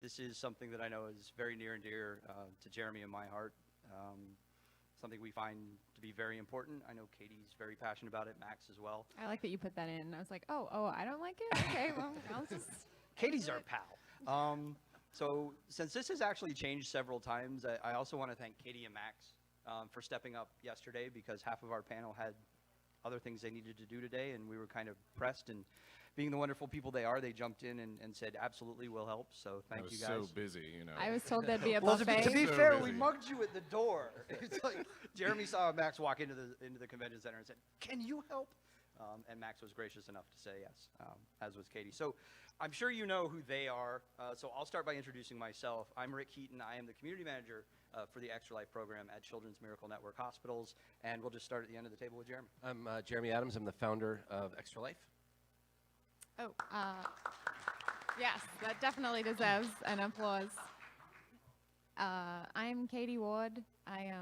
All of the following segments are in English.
this is something that I know is very near and dear to Jeremy and my heart. Something we find to be very important. I know Katie's very passionate about it, Max as well. I like that you put that in. I was like, oh, I don't like it? Okay, well, I'll just... Katie's our pal. So since this has actually changed several times, I also want to thank Katie and Max for stepping up yesterday, because half of our panel had other things they needed to do today, and we were kind of pressed. And being the wonderful people they are, they jumped in and said, absolutely, we'll help. So thank you guys. I was so busy, you know. I was told there'd be a Well, buffet. to be So fair, busy. we mugged you at the door. It's like Jeremy saw Max walk into the convention center and said, "Can you help?" And Max was gracious enough to say yes, as was Katie. So I'm sure you know who they are. So I'll start by introducing myself. I'm Rick Heaton. I am the community manager for the Extra Life program at Children's Miracle Network Hospitals. And we'll just start at the end of the table with Jeremy. I'm Jeremy Adams. I'm the founder of Extra Life. Oh, yes, that definitely deserves an applause. I'm Katie Ward. I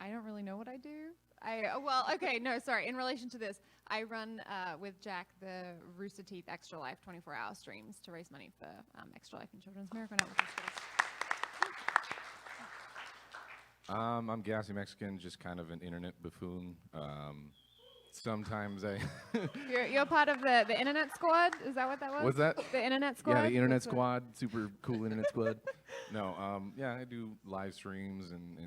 don't really know what I do. In relation to this, I run with Jack the Rooster Teeth Extra Life 24-hour streams to raise money for Extra Life and Children's Miracle Network Hospitals. I'm gassy Mexican, just kind of an internet buffoon. Sometimes I... You're part of the internet squad? Is that what that was? What's that? The internet squad? Yeah, the internet That's what- squad, super cool internet squad. No, yeah, I do live streams and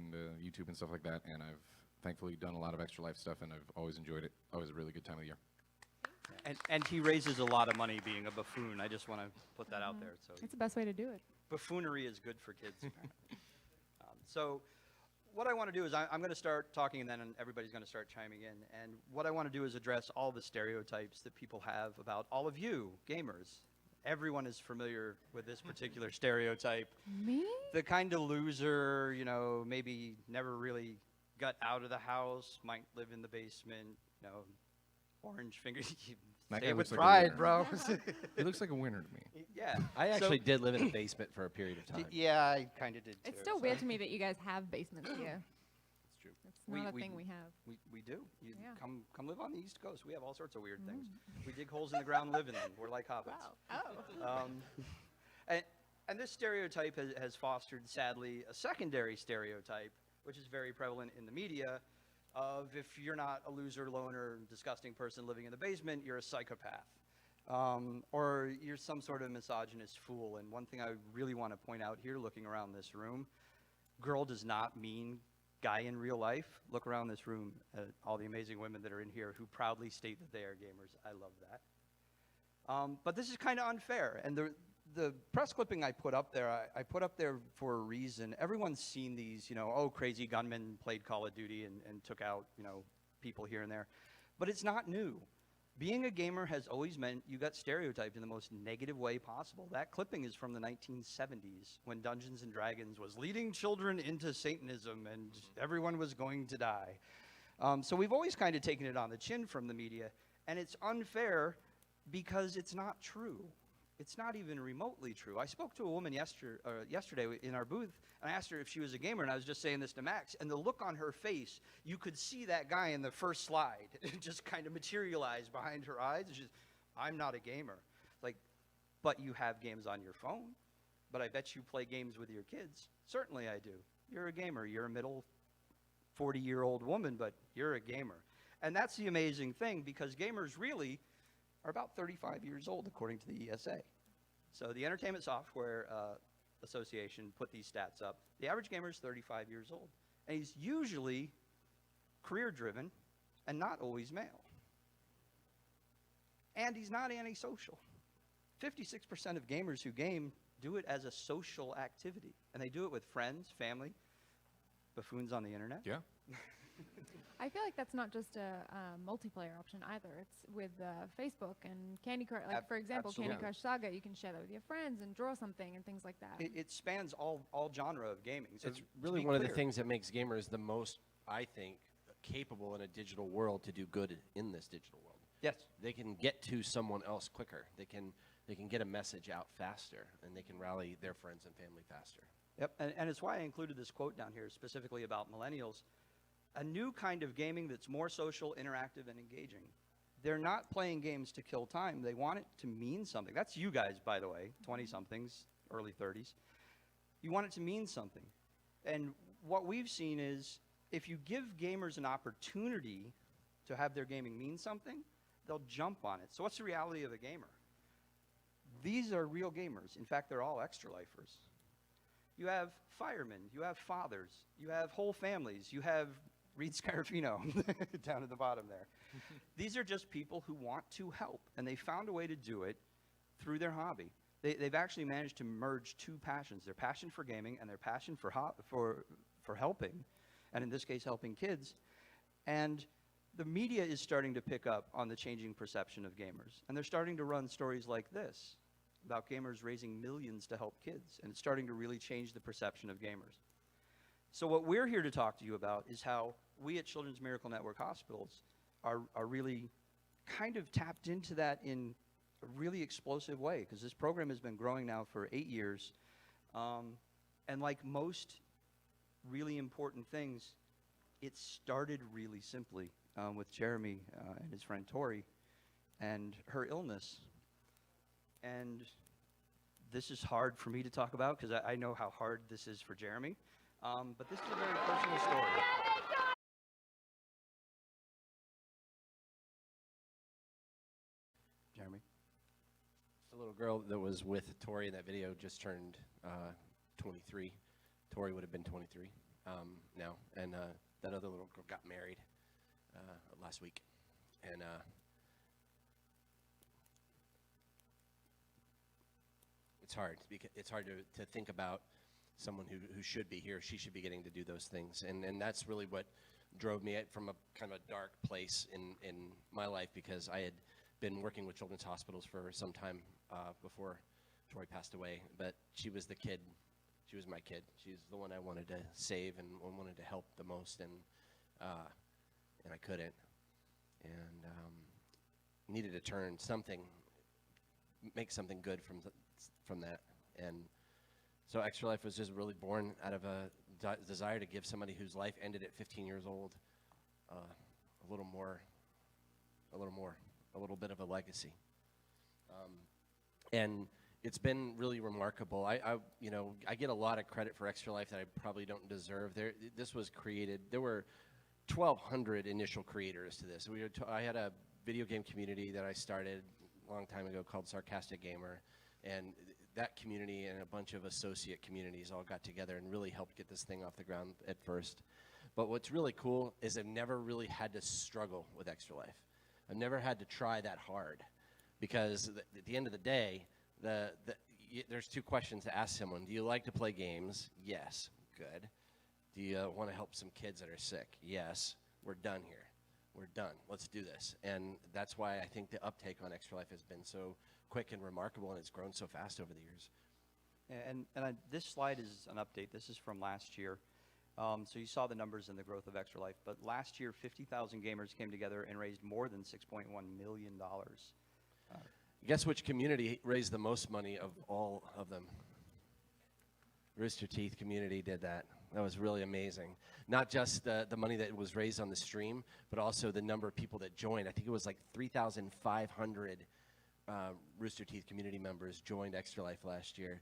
YouTube and stuff like that, and I've thankfully done a lot of Extra Life stuff, and I've always enjoyed it. Always a really good time of the year. And he raises a lot of money being a buffoon. I just want to put that out there. So It's the best way to do it. buffoonery is good for kids, apparently. So what I want to do is I'm going to start talking, and then everybody's going to start chiming in. And what I want to do is address all the stereotypes that people have about all of you, gamers. Everyone is familiar with this particular stereotype. Me? The kind of loser, you know, maybe never really got out of the house, might live in the basement, you know, orange fingers. That Say guy it with looks like a pride, winner. bro. He looks like a winner to me. Yeah. I So- actually did live in a basement for a period of time. Yeah, I kind of did too. It's still so- weird to me that you guys have basements here. It's true. It's not a We- thing we have. We do. You Yeah. come live on the East Coast. We have all sorts of weird things. We dig holes in the ground, live in them. We're like hobbits. Oh. And this stereotype has fostered, sadly, a secondary stereotype, which is very prevalent in the media, of if you're not a loser, loner, disgusting person living in the basement, you're a psychopath. Or you're some sort of misogynist fool. And one thing I really want to point out here, looking around this room, girl does not mean guy in real life. Look around this room at all the amazing women that are in here who proudly state that they are gamers. I love that. But this is kind of unfair. And the press clipping I put up there, I put up there for a reason. Everyone's seen these, you know, oh, crazy gunmen played Call of Duty and took out, you know, people here and there. But it's not new. Being a gamer has always meant you got stereotyped in the most negative way possible. That clipping is from the 1970s when Dungeons and Dragons was leading children into Satanism and everyone was going to die. So we've always kind of taken it on the chin from the media, and it's unfair because it's not true. It's not even remotely true. I spoke to a woman yesterday in our booth, and I asked her if she was a gamer, and I was just saying this to Max, and the look on her face, you could see that guy in the first slide just kind of materialize behind her eyes. It's just, I'm not a gamer. Like, but you have games on your phone, but I bet you play games with your kids. Certainly I do. You're a gamer. You're a middle 40-year-old woman, but you're a gamer. And that's the amazing thing, because gamers really are about 35 years old, according to the ESA. So the Entertainment Software Association put these stats up. The average gamer is 35 years old, and he's usually career-driven and not always male. And he's not antisocial. 56% of gamers who game do it as a social activity, and they do it with friends, family, buffoons on the internet. Yeah. I feel like that's not just a multiplayer option either. It's with Facebook and Candy Crush. Like, for example, Absolutely. Candy Crush Saga, you can share that with your friends and draw something and things like that. It spans all genre of gaming. So It's to really be one of the clear, things that makes gamers the most, I think, capable in a digital world to do good in this digital world. Yes. They can get to someone else quicker. They can get a message out faster, and they can rally their friends and family faster. Yep, and it's why I included this quote down here specifically about millennials. A new kind of gaming that's more social, interactive, and engaging. They're not playing games to kill time. They want it to mean something. That's you guys, by the way, 20-somethings. early 30s. You want it to mean something. And what we've seen is if you give gamers an opportunity to have their gaming mean something, they'll jump on it. So what's the reality of a gamer? These are real gamers. In fact, they're all extra lifers. You have firemen, you have fathers, you have whole families, you have Reed Scarafino down at the bottom there. These are just people who want to help, and they found a way to do it through their hobby. They've actually managed to merge two passions, their passion for gaming and their passion for helping, and in this case, helping kids. And the media is starting to pick up on the changing perception of gamers, and they're starting to run stories like this about gamers raising millions to help kids, and it's starting to really change the perception of gamers. So what we're here to talk to you about is how we at Children's Miracle Network Hospitals are really kind of tapped into that in a really explosive way, because this program has been growing now for 8 years. And like most really important things, it started really simply with Jeremy and his friend Tori and her illness. And this is hard for me to talk about because I know how hard this is for Jeremy. But this is a very personal story. Jeremy? The little girl that was with Tori in that video just turned 23. Tori would have been 23 now. And that other little girl got married last week. And it's hard to think about someone who should be here. She should be getting to do those things. And that's really what drove me from a kind of a dark place in my life, because I had been working with children's hospitals for some time before Tori passed away. But she was the kid. She was my kid. She's the one I wanted to save and wanted to help the most, and I couldn't. And needed to turn something, make something good from that. And so Extra Life was just really born out of a desire to give somebody whose life ended at 15 years old a little bit of a legacy. And it's been really remarkable. I get a lot of credit for Extra Life that I probably don't deserve. This was created. There were 1,200 initial creators to this. I had a video game community that I started a long time ago called Sarcastic Gamer, and that community and a bunch of associate communities all got together and really helped get this thing off the ground at first. But what's really cool is I've never really had to struggle with Extra Life. I've never had to try that hard, because at the end of the day, there's two questions to ask someone. Do you like to play games? Yes. Good. Do you want to help some kids that are sick? Yes. We're done here. We're done. Let's do this. And that's why I think the uptake on Extra Life has been so quick and remarkable, and it's grown so fast over the years. This slide is an update. This is from last year. So you saw the numbers and the growth of Extra Life. But last year, 50,000 gamers came together and raised more than $6.1 million. Guess which community raised the most money of all of them? Rooster Teeth community did that. That was really amazing. Not just the money that was raised on the stream, but also the number of people that joined. I think it was like 3,500 Rooster Teeth community members joined Extra Life last year.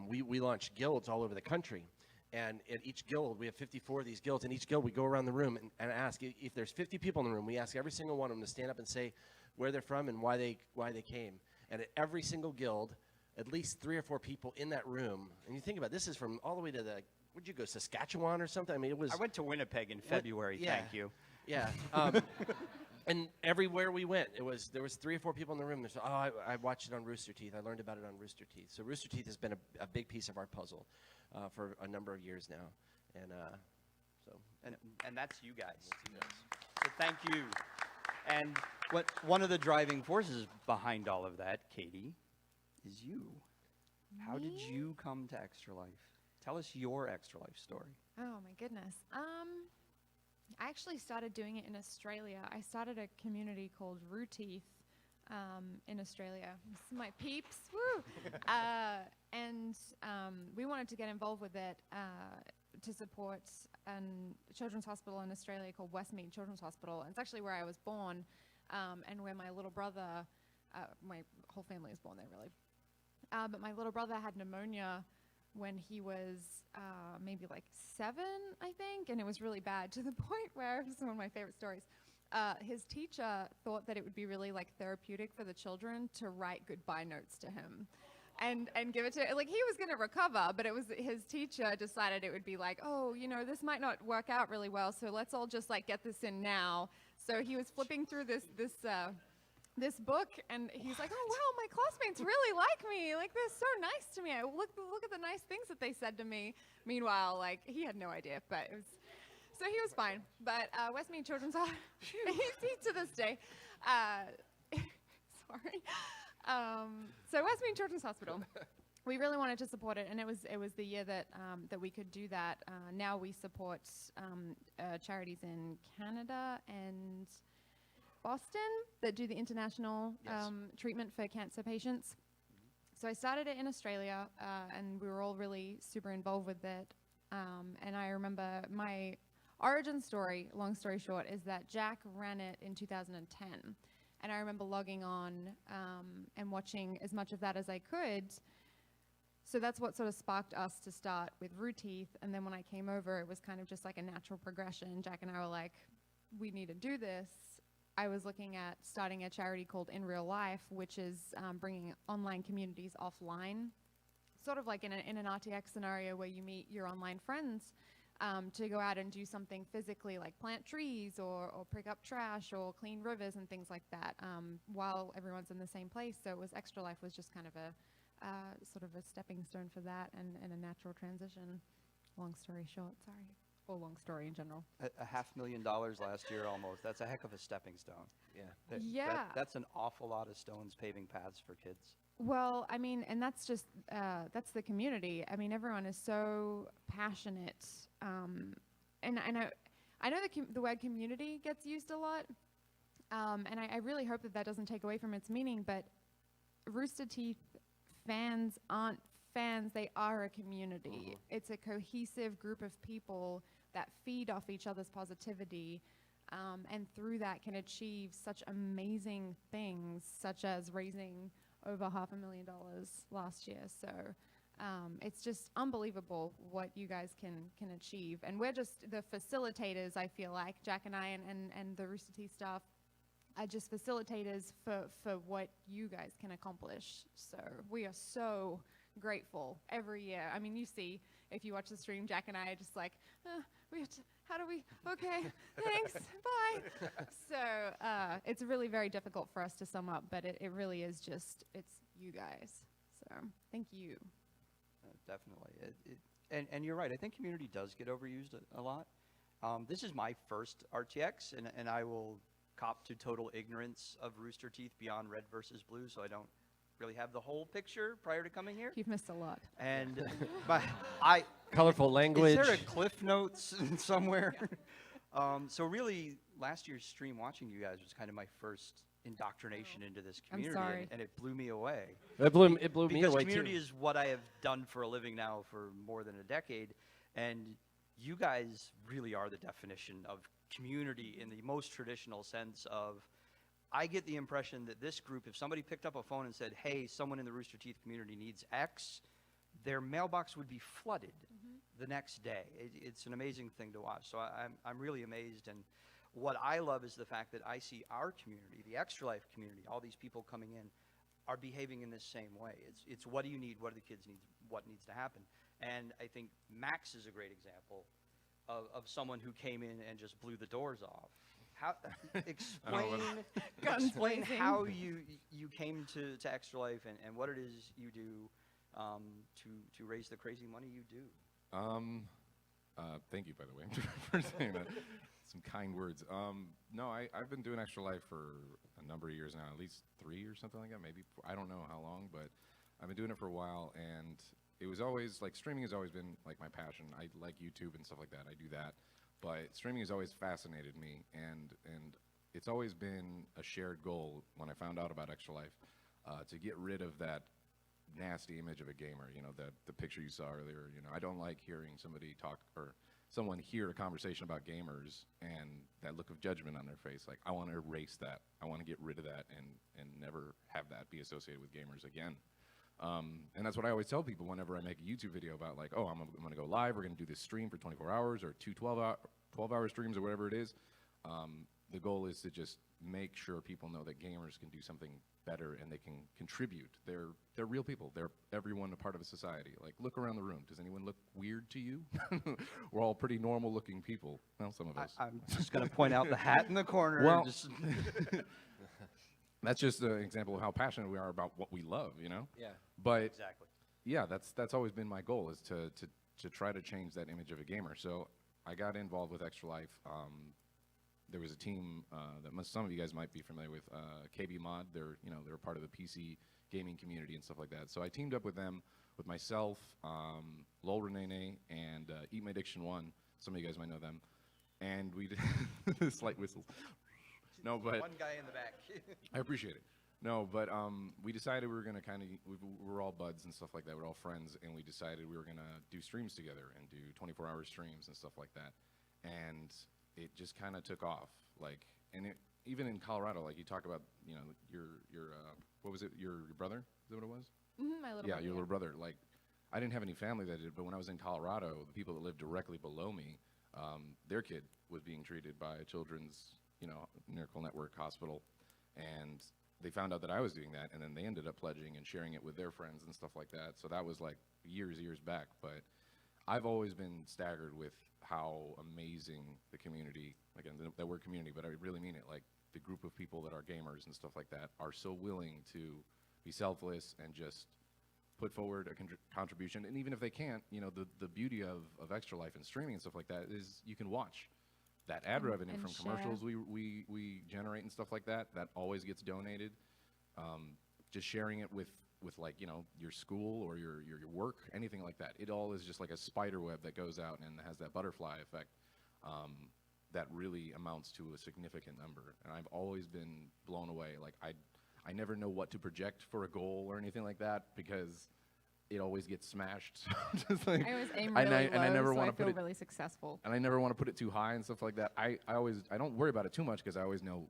We launched guilds all over the country. And at each guild, we have 54 of these guilds. In each guild, we go around the room and ask, if there's 50 people in the room, we ask every single one of them to stand up and say where they're from and why they came. And at every single guild, at least 3 or 4 people in that room. And you think about it, this is from all the way to where'd you go, Saskatchewan or something? I mean, it was. I went to Winnipeg in February. Yeah, thank you. Yeah. And everywhere we went, there was 3 or 4 people in the room that said, "Oh, I watched it on Rooster Teeth. I learned about it on Rooster Teeth." So Rooster Teeth has been a big piece of our puzzle for a number of years now, and that's you guys. So thank you. And one of the driving forces behind all of that, Katie, is you. How did you come to Extra Life? Tell us your Extra Life story. Oh my goodness. I actually started doing it in Australia. I started a community called Rooteeth in Australia. This is my peeps. Woo! And we wanted to get involved with it to support a children's hospital in Australia called Westmead Children's Hospital. And it's actually where I was born and where my little brother, my whole family is born there, really. but my little brother had pneumonia when he was maybe like 7, I think, and it was really bad to the point where, this is one of my favorite stories, his teacher thought that it would be really like therapeutic for the children to write goodbye notes to him and give it to, like, he was going to recover, but it was his teacher decided it would be like, oh, you know, this might not work out really well, so let's all just like get this in now. So he was flipping through this book, and he's like, oh wow, my classmates really like me, like they're so nice to me, look at the nice things that they said to me. Meanwhile, like, he had no idea, but it was, so he was fine. But Westmead Children's Hospital, he's to this day, sorry. So Westmead Children's Hospital, we really wanted to support it, and it was the year that that we could do that. Now we support charities in Canada and Boston that do the international treatment for cancer patients. So I started it in Australia, and we were all really super involved with it. And I remember my origin story, long story short, is that Jack ran it in 2010. And I remember logging on and watching as much of that as I could. So that's what sort of sparked us to start with Rooteeth. And then when I came over, it was kind of just like a natural progression. Jack and I were like, we need to do this. I was looking at starting a charity called In Real Life, which is bringing online communities offline, sort of like in an RTX scenario where you meet your online friends to go out and do something physically, like plant trees or pick up trash or clean rivers and things like that, while everyone's in the same place. So it was Extra Life was just kind of a sort of a stepping stone for that, and a natural transition. Long story short, sorry. Or long story in general. A $500,000 last year almost. That's a heck of a stepping stone. Yeah. That's an awful lot of stones paving paths for kids. Well, I mean, and that's just, that's the community. I mean, everyone is so passionate. And I know the word community gets used a lot. And I really hope that doesn't take away from its meaning, but Rooster Teeth fans aren't fans, they are a community. It's a cohesive group of people that feed off each other's positivity, and through that can achieve such amazing things, such as raising over $500,000 last year. So it's just unbelievable what you guys can achieve, and we're just the facilitators. I feel like Jack and I and the Rooster Teeth staff are just facilitators for what you guys can accomplish. So we are so grateful every year. I mean, you see, if you watch the stream, Jack and I are just like, we have to, how do we, okay, thanks, bye. So it's really very difficult for us to sum up, but it really is just, it's you guys. So thank you. Definitely. And you're right. I think community does get overused a lot. This is my first RTX, and I will cop to total ignorance of Rooster Teeth beyond red versus blue, so I don't really have the whole picture prior to coming here. You've missed a lot. And but Colorful language. Is there a Cliff Notes somewhere? So really, last year's stream watching you guys was kind of my first indoctrination into this community, I'm sorry. and it blew me away. It blew me Because away community too. is what I have done for a living now for more than a decade, and you guys really are the definition of community in the most traditional sense of, I get the impression that this group, if somebody picked up a phone and said, hey, someone in the Rooster Teeth community needs X, their mailbox would be flooded the next day. It's an amazing thing to watch. So I'm really amazed. And what I love is the fact that I see our community, the Extra Life community, all these people coming in, are behaving in this same way. It's what do you need, what do the kids need, what needs to happen. And I think Max is a great example of someone who came in and just blew the doors off. How explain how you came to Extra Life and what it is you do to raise the crazy money you do. Thank you, by the way, for saying that. Some kind words. No, I've been doing Extra Life for a number of years now, at least 3 or something like that, maybe 4, I don't know how long, but I've been doing it for a while, and it was always, like, streaming has always been, like, my passion. I like YouTube and stuff like that. I do that. But streaming has always fascinated me, and it's always been a shared goal when I found out about Extra Life, to get rid of that nasty image of a gamer, you know, the picture you saw earlier. You know, I don't like hearing somebody talk, or someone hear a conversation about gamers and that look of judgment on their face. Like, I want to erase that. I want to get rid of that and never have that be associated with gamers again. And that's what I always tell people whenever I make a YouTube video about like, oh, I'm going to go live. We're going to do this stream for 24 hours or 12-hour streams or whatever it is. The goal is to just make sure people know that gamers can do something better and they can contribute. They're real people. They're everyone a part of a society. Like, look around the room. Does anyone look weird to you? We're all pretty normal-looking people. Well, some of us. I'm just going to point out the hat in the corner. Well, just that's just an example of how passionate we are about what we love, you know? Yeah. But exactly. yeah, that's always been my goal, is to try to change that image of a gamer. So I got involved with Extra Life. There was a team that some of you guys might be familiar with, KB Mod. They're part of the PC gaming community and stuff like that. So I teamed up with them, with myself, Lol Renee, and Eat My Addiction 1. Some of you guys might know them. And we did slight whistles. No, but one guy in the back. I appreciate it. No, but we decided we were going to we were all buds and stuff like that. We're all friends, and we decided we were going to do streams together and do 24-hour streams and stuff like that. And it just kind of took off. Like, and even in Colorado, like you talk about, your what was it? Your brother? Is that what it was? My little Yeah, brother, your little brother. Like, I didn't have any family that did, but when I was in Colorado, the people that lived directly below me, their kid was being treated by a children's, Miracle Network hospital, and they found out that I was doing that, and then they ended up pledging and sharing it with their friends and stuff like that. So that was like years back. But I've always been staggered with how amazing the community, again, that word community, but I really mean it, like the group of people that are gamers and stuff like that are so willing to be selfless and just put forward a contribution. And even if they can't, the beauty of Extra Life and streaming and stuff like that is you can watch that ad revenue and from share. commercials we generate and stuff like that. That always gets donated. Just sharing it with like, your school or your work, anything like that. It all is just like a spider web that goes out and has that butterfly effect that really amounts to a significant number. And I've always been blown away. Like, I never know what to project for a goal or anything like that because it always gets smashed. Just like, I always aim and really low, I never so want I to put feel it, really successful. and I never want to put it too high and stuff like that. I don't worry about it too much because I always know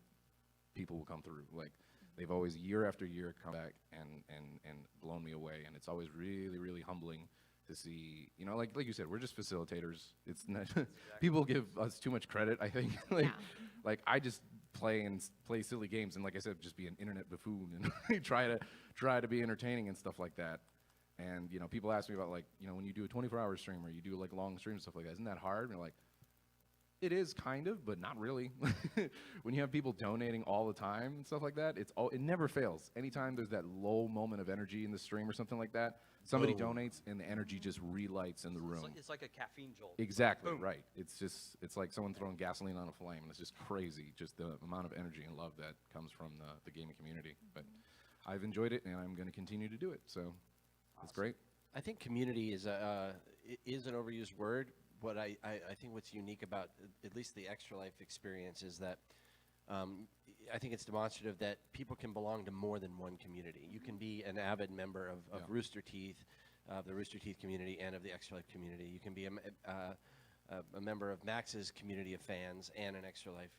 people will come through. Like, they've always year after year come back and blown me away, and it's always really humbling to see. Like you said, we're just facilitators. It's not people give us too much credit, I think. Like I just play silly games, and like I said, just be an internet buffoon and try to be entertaining and stuff like that. And people ask me about, like, when you do a 24-hour stream or you do like long streams and stuff like that, isn't that hard? And you're like, it is kind of, but not really. When you have people donating all the time and stuff like that, it never fails. Anytime there's that low moment of energy in the stream or something like that, somebody donates and the energy just relights in the room. It's like a caffeine jolt. Exactly, Boom. right. It's like someone throwing gasoline on a flame, and it's just crazy, just the amount of energy and love that comes from the gaming community. But I've enjoyed it, and I'm going to continue to do it. So it's great. I think community is an overused word. What I think what's unique about at least the Extra Life experience is that I think it's demonstrative that people can belong to more than one community. You can be an avid member of Rooster Teeth, the Rooster Teeth community, and of the Extra Life community. You can be a member of Max's community of fans and an Extra Life,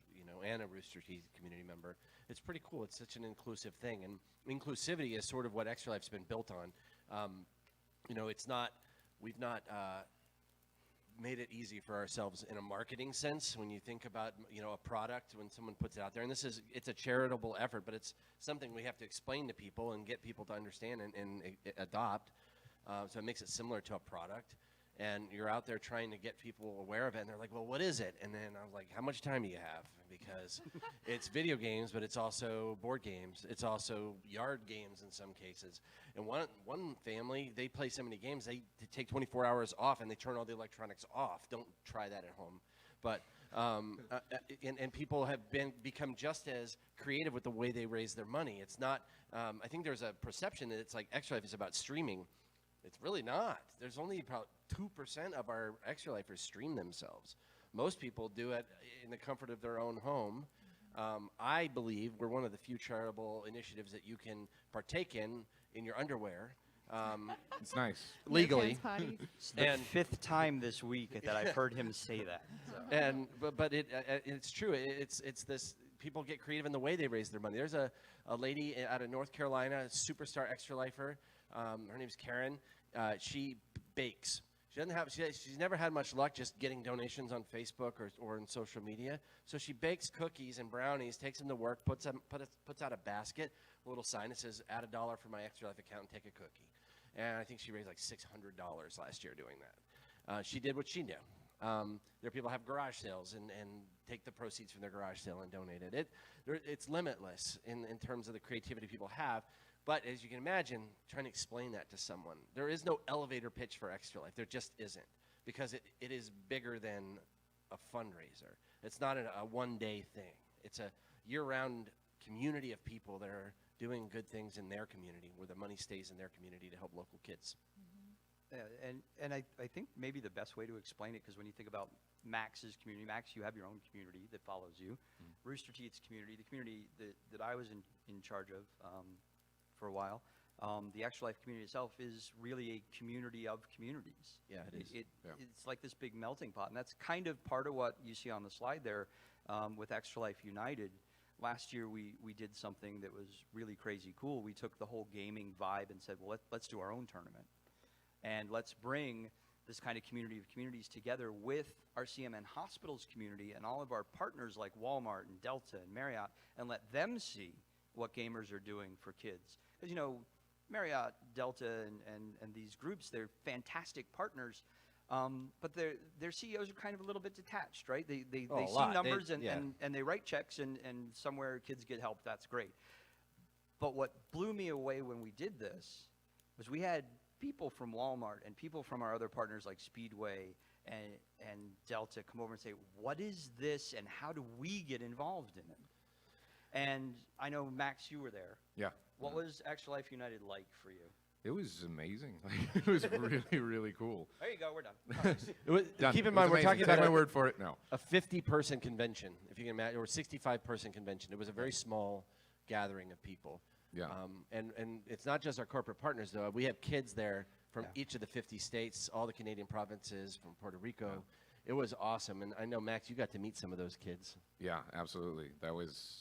and a Rooster Teeth community member. It's pretty cool. It's such an inclusive thing, and inclusivity is sort of what Extra Life's been built on. We've not made it easy for ourselves in a marketing sense. When you think about a product, when someone puts it out there, and it's a charitable effort, but it's something we have to explain to people and get people to understand and adopt. So it makes it similar to a product. And you're out there trying to get people aware of it, and they're like, well, what is it? And then I was like, how much time do you have? Because it's video games, but it's also board games. It's also yard games in some cases. And one family, they play so many games, they take 24 hours off, and they turn all the electronics off. Don't try that at home. But and people have become just as creative with the way they raise their money. It's not, I think there's a perception that it's like Extra Life is about streaming. It's really not. There's only about 2% of our Extra Lifers stream themselves. Most people do it in the comfort of their own home. I believe we're one of the few charitable initiatives that you can partake in your underwear. It's nice. Legally. It's the fifth time this week that I've heard him say that. So. But it's true. It's this. People get creative in the way they raise their money. There's a lady out of North Carolina, a superstar Extra Lifer. Her name's Karen. She bakes. She's never had much luck just getting donations on Facebook or in social media. So she bakes cookies and brownies, takes them to work, puts out a basket, a little sign that says, "Add $1 for my Extra Life account and take a cookie." And I think she raised like $600 last year doing that. She did what she knew. There are people who have garage sales and take the proceeds from their garage sale and donate it. It's limitless in terms of the creativity people have. But as you can imagine, trying to explain that to someone, there is no elevator pitch for Extra Life. There just isn't, because it is bigger than a fundraiser. It's not a one-day thing. It's a year-round community of people that are doing good things in their community, where the money stays in their community to help local kids. Yeah, and I think maybe the best way to explain it, because when you think about Max's community, Max, you have your own community that follows you. Rooster Teeth's community, the community that I was in charge of for a while, the Extra Life community itself is really a community of communities. Yeah, it is. It's like this big melting pot, and that's kind of part of what you see on the slide there with Extra Life United. Last year, we did something that was really crazy cool. We took the whole gaming vibe and said, well, let's do our own tournament. And let's bring this kind of community of communities together with our CMN Hospitals community and all of our partners like Walmart and Delta and Marriott, and let them see what gamers are doing for kids. Because, you know, Marriott, Delta, and these groups, they're fantastic partners, but their CEOs are kind of a little bit detached, right? They see numbers and they write checks, and somewhere kids get help, that's great. But what blew me away when we did this was we had people from Walmart and people from our other partners like Speedway and Delta come over and say, what is this and how do we get involved in it? And I know, Max, you were there. Yeah. What was Extra Life United like for you? It was amazing. It was really, really cool. There you go. We're done. Done. Keep in It was mind, we're amazing. talking Take about my word for it. No. a 50-person convention, if you can imagine, or 65-person convention. It was a very small gathering of people. Yeah. And it's not just our corporate partners, though. We have kids there from each of the 50 states, all the Canadian provinces, from Puerto Rico. Yeah. It was awesome. And I know, Max, you got to meet some of those kids. Yeah, absolutely. That was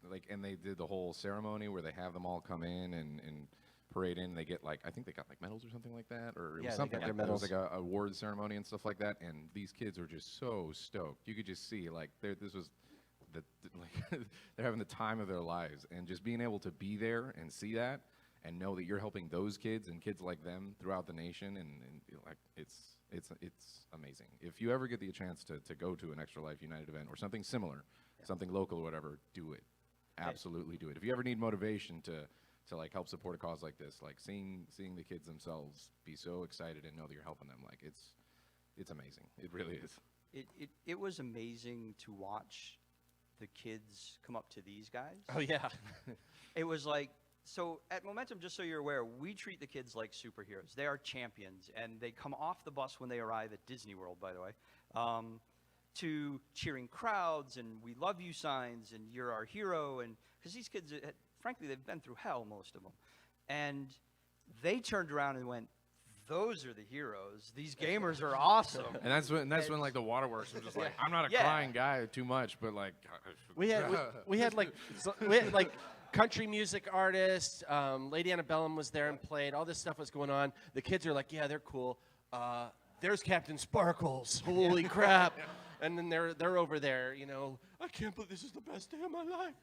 like, and they did the whole ceremony where they have them all come in and parade in. They get like, I think they got like medals or something like that, or it was something they got like their that. It was like medals. a award ceremony and stuff like that. And these kids are just so stoked. You could just see like this was like they're having the time of their lives, and just being able to be there and see that and know that you're helping those kids and kids like them throughout the nation, and like it's amazing. If you ever get the chance to go to an Extra Life United event or something similar, something local or whatever, do it. Absolutely do it. If you ever need motivation to like help support a cause like this, like seeing the kids themselves be so excited and know that you're helping them, like it's amazing. It really is. It was amazing to watch the kids come up to these guys. Oh, yeah. It was like, so at Momentum, just so you're aware, we treat the kids like superheroes. They are champions, and they come off the bus when they arrive at Disney World, by the way, to cheering crowds and "we love you" signs and "you're our hero," and because these kids, frankly, they've been through hell, most of them, and they turned around and went, "Those are the heroes. These gamers are awesome." And that's when like the waterworks were just like, I'm not a crying guy too much, but like We had like country music artists. Lady Antebellum was there and played. All this stuff was going on. The kids are like, yeah, they're cool. There's Captain Sparkles. Holy crap! And then they're over there. You know, I can't believe this is the best day of my life.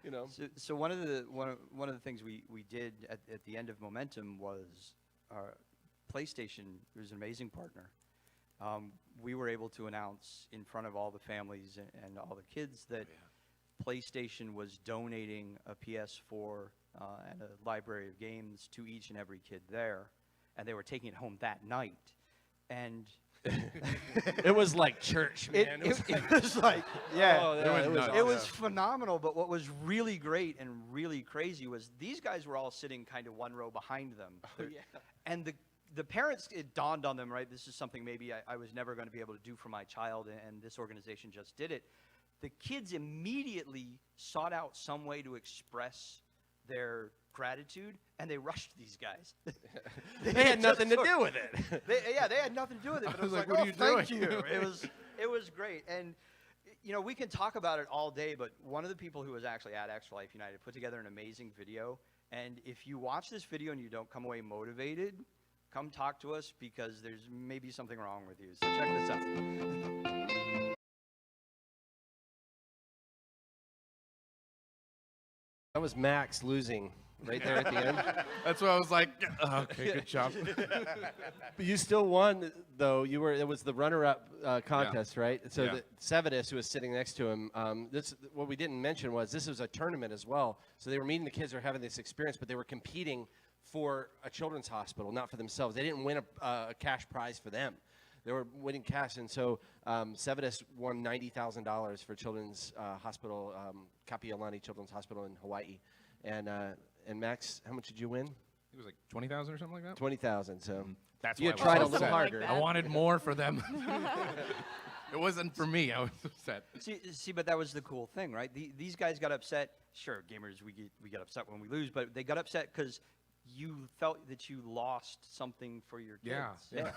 You know. So one of the things we did at the end of Momentum was PlayStation was an amazing partner. We were able to announce in front of all the families and all the kids that PlayStation was donating a PS4 and a library of games to each and every kid there, and they were taking it home that night. And it was like church, man. It was like, yeah, Oh, it was phenomenal. But what was really great and really crazy was these guys were all sitting kind of one row behind them. And the parents, it dawned on them, right? This is something maybe I was never going to be able to do for my child, and this organization just did it. The kids immediately sought out some way to express their gratitude, and they rushed these guys. They had nothing to do with it. They had nothing to do with it. But it was like, what are you thank doing? you. It was great. And, you know, we can talk about it all day, but one of the people who was actually at Extra Life United put together an amazing video, And if you watch this video and you don't come away motivated, come talk to us because there's maybe something wrong with you. So check this out. That was Max losing right there at the end. That's what I was like. Okay, good job. But you still won, though. It was the runner-up contest, right? So Yeah. Sevidus, who was sitting next to him, what we didn't mention was this was a tournament as well. So they were meeting the kids who were having this experience, but they were competing for a children's hospital, not for themselves. They didn't win a cash prize for them. They were winning cash, and so Sevidus won $90,000 for Children's Hospital, Kapiolani Children's Hospital in Hawaii, and Max, how much did you win? It was like 20,000 or something like that. 20,000. So That's you why had I was tried a so little upset. harder. I wanted more for them. It wasn't for me. I was upset. See, but that was the cool thing, right? These guys got upset. Sure, gamers, we get upset when we lose, but they got upset because you felt that you lost something for your kids. Yeah.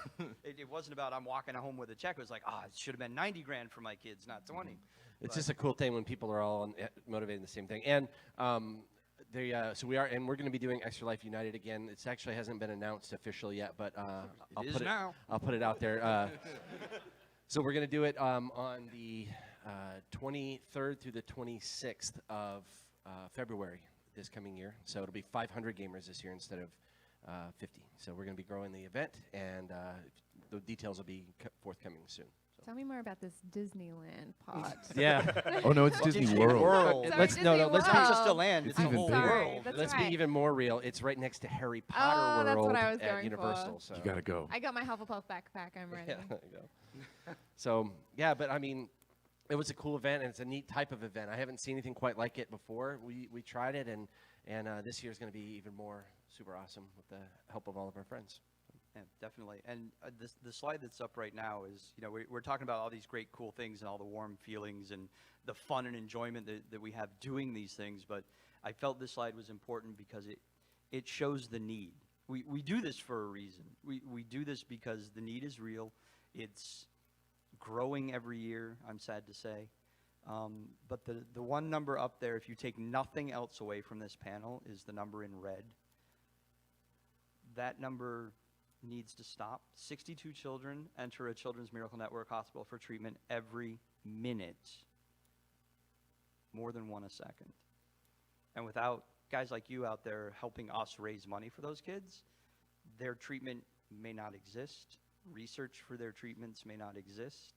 It wasn't about I'm walking home with a check. It was like, it should have been 90 grand for my kids, not 20. It's just a cool thing when people are all motivated in the same thing. And so we're going to be doing Extra Life United again. It actually hasn't been announced officially yet, but I'll put it out there. So we're going to do it on the 23rd through the 26th of February this coming year. So it'll be 500 gamers this year instead of 50. So we're going to be growing the event, and the details will be forthcoming soon. Tell me more about this Disneyland pod. Yeah. Oh no, it's Disney World. Sorry, Let's Disney It's not World. just a land, it's It's the even whole bigger. world. That's Let's right. be even more real. It's right next to Harry Potter Oh, that's World what I was at going Universal. for. So You gotta go. I got my Hufflepuff backpack. I'm ready. Yeah, there you go. So yeah, but I mean, it was a cool event, and it's a neat type of event. I haven't seen anything quite like it before. We tried it, and this year is going to be even more super awesome with the help of all of our friends. Yeah, definitely. And the slide that's up right now is, we're talking about all these great, cool things and all the warm feelings and the fun and enjoyment that we have doing these things. But I felt this slide was important because it shows the need. We do this for a reason. We do this because the need is real. It's growing every year, I'm sad to say. But the one number up there, if you take nothing else away from this panel, is the number in red. That number needs to stop. 62 children enter a Children's Miracle Network hospital for treatment every minute. More than one a second. And without guys like you out there helping us raise money for those kids, their treatment may not exist. Research for their treatments may not exist.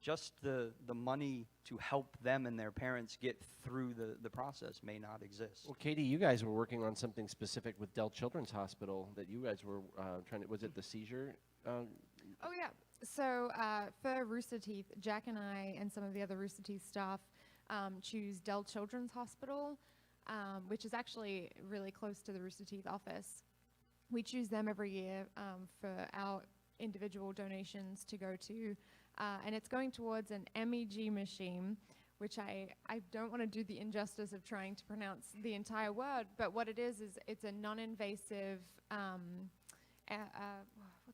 Just the money to help them and their parents get through the process may not exist. Well, Katie, you guys were working on something specific with Dell Children's Hospital that you guys were trying to. Was it the seizure? Oh, yeah. So for Rooster Teeth, Jack and I and some of the other Rooster Teeth staff choose Dell Children's Hospital, which is actually really close to the Rooster Teeth office. We choose them every year for our individual donations to go to. And it's going towards an MEG machine, which I don't want to do the injustice of trying to pronounce the entire word, but what it is it's a non-invasive, what's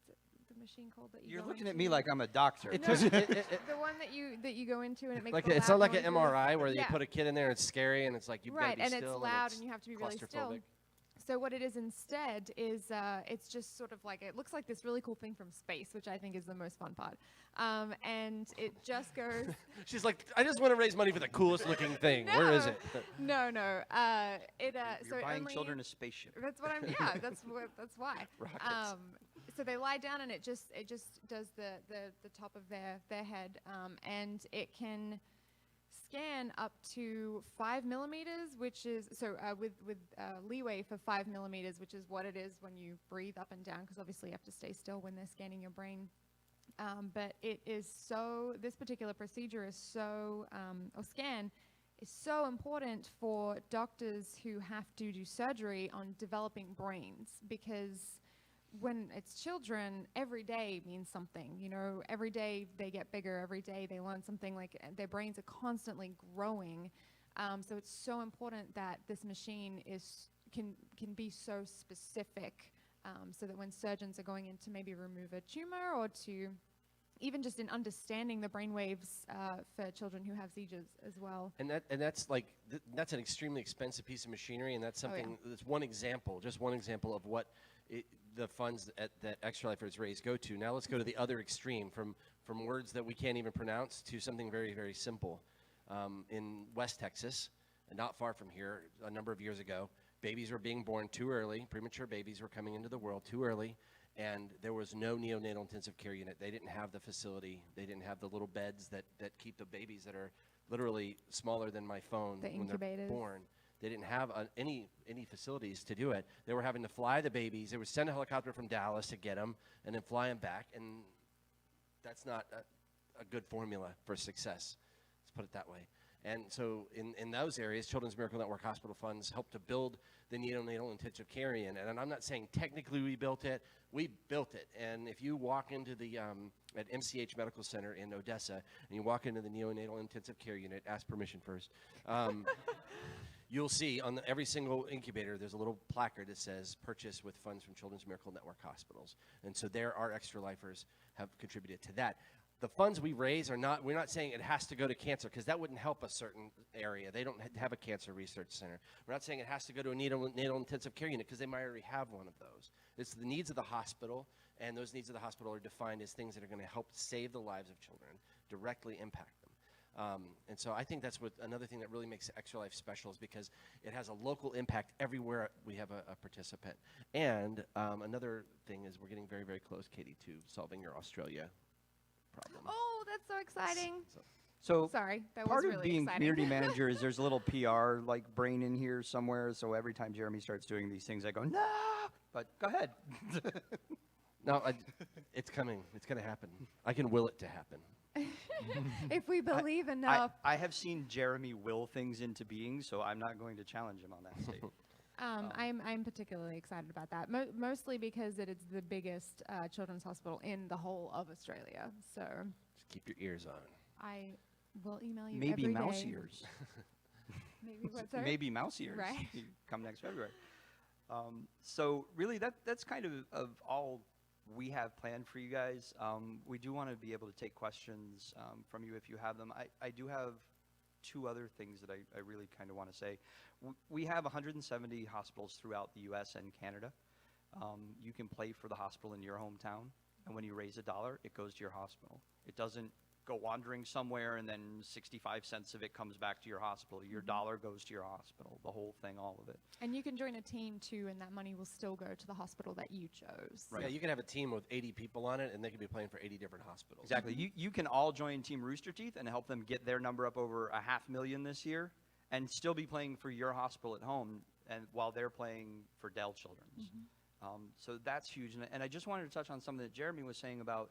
it, the machine called that you You're go looking at into? me like I'm a doctor. It No, just, the one that you go into and it makes like the it's loud not like an noises. MRI where Yeah. you put a kid in there and it's scary and it's like you've Right, got to be and still it's loud and you have to be really still. claustrophobic. So what it is instead is it's just sort of like, it looks like this really cool thing from space, which I think is the most fun part. And it just goes... She's like, I just want to raise money for the coolest looking thing. Where is it? No. You're So buying only, children a spaceship. That's what I'm. Yeah, that's why. Rockets. So they lie down and it just does the top of their head, and it can scan up to 5 millimeters, which is with leeway for 5 millimeters, which is what it is when you breathe up and down, because obviously you have to stay still when they're scanning your brain. But it is this particular procedure is or scan is so important for doctors who have to do surgery on developing brains, because when it's children, every day means something. Every day they get bigger, every day they learn something, like their brains are constantly growing. So it's so important that this machine can be so specific, so that when surgeons are going in to maybe remove a tumor or to even just in understanding the brainwaves for children who have seizures as well. And that's like that's an extremely expensive piece of machinery, and that's something that's one example, just one example of what the funds that Extra Lifers raise go to. Now let's go to the other extreme, from words that we can't even pronounce to something very, very simple. In West Texas, and not far from here, a number of years ago, babies were being born too early. Premature babies were coming into the world too early, and there was no neonatal intensive care unit. They didn't have the facility. They didn't have the little beds that keep the babies that are literally smaller than my phone The when they're incubators. born. They didn't have any facilities to do it. They were having to fly the babies. They would send a helicopter from Dallas to get them and then fly them back, and that's not a good formula for success. Let's put it that way. And so in those areas, Children's Miracle Network hospital funds help to build the neonatal intensive care unit. And I'm not saying technically we built it. We built it. And if you walk into the at MCH Medical Center in Odessa, and you walk into the neonatal intensive care unit, ask permission first, you'll see on every single incubator there's a little placard that says purchase with funds from Children's Miracle Network hospitals. And so there, our Extra Lifers have contributed to that. The funds we raise we're not saying it has to go to cancer, because that wouldn't help a certain area. They don't have a cancer research center. We're not saying it has to go to a neonatal intensive care unit, because they might already have one of those. It's the needs of the hospital, and those needs of the hospital are defined as things that are going to help save the lives of children, directly impact them. And so I think that's another thing that really makes Extra Life special, is because it has a local impact everywhere we have a participant. And another thing is we're getting very, very close, Katie, to solving your Australia problem. Oh, that's so exciting. So Sorry, that part was of really being exciting. community manager is there's a little PR like brain in here somewhere. So every time Jeremy starts doing these things, I go, no, but go ahead. No, it's coming. It's going to happen. I can will it to happen. If we believe enough. I have seen Jeremy will things into being, so I'm not going to challenge him on that statement. I'm particularly excited about that, mostly because it is the biggest children's hospital in the whole of Australia. So Just keep your ears on. I will email you Maybe every mouse day. ears. Maybe what, sorry? Maybe mouse ears. Right. You come next February. So really, that's kind of all we have planned for you guys. We do want to be able to take questions from you if you have them. I do have two other things that I really kind of want to say. We have 170 hospitals throughout the U.S. and Canada. You can play for the hospital in your hometown, and when you raise $1, it goes to your hospital. It doesn't go wandering somewhere and then 65 cents of it comes back to your hospital. Your dollar goes to your hospital, the whole thing, all of it. And you can join a team too, and that money will still go to the hospital that you chose. Right. Yeah, you can have a team with 80 people on it, and they can be playing for 80 different hospitals. Exactly. You can all join Team Rooster Teeth and help them get their number up over 500,000 this year, and still be playing for your hospital at home, and while they're playing for Dell Children's. So that's huge. And I just wanted to touch on something that Jeremy was saying about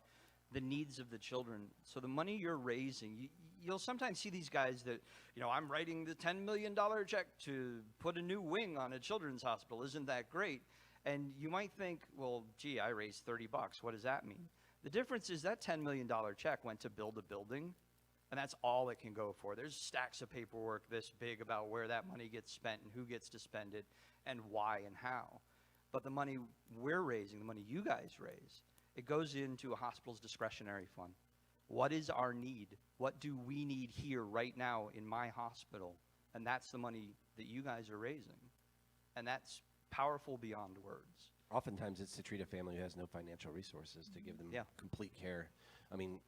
the needs of the children. So the money you're raising, you'll sometimes see these guys that, I'm writing the $10 million check to put a new wing on a children's hospital. Isn't that great? And you might think, well, gee, I raised $30. What does that mean? The difference is that $10 million check went to build a building, and that's all it can go for. There's stacks of paperwork this big about where that money gets spent and who gets to spend it and why and how. But the money we're raising, the money you guys raise, it goes into a hospital's discretionary fund. What is our need? What do we need here right now in my hospital? And that's the money that you guys are raising. And that's powerful beyond words. Oftentimes, it's to treat a family who has no financial resources to give them Yeah. complete care. I mean,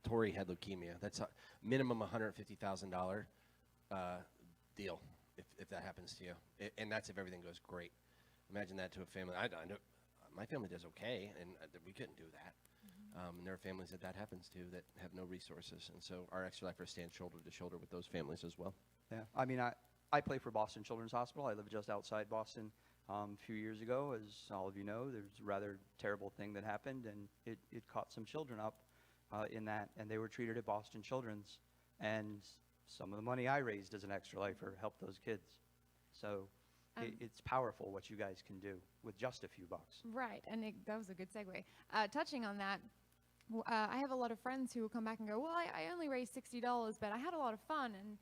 Tori had leukemia. That's a minimum $150,000 deal if that happens to you. And that's if everything goes great. Imagine that to a family. I know my family does okay, and we couldn't do that. And there are families that happens to that have no resources. And so our Extra Lifers stand shoulder to shoulder with those families as well. Yeah. I mean, I play for Boston Children's Hospital. I live just outside Boston. A few years ago, as all of you know, there was a rather terrible thing that happened, and it caught some children up in that, and they were treated at Boston Children's. And some of the money I raised as an Extra Lifer helped those kids. So it's powerful what you guys can do with just a few bucks. Right, and that was a good segue. Touching on that, I have a lot of friends who will come back and go, well, I only raised $60, but I had a lot of fun. And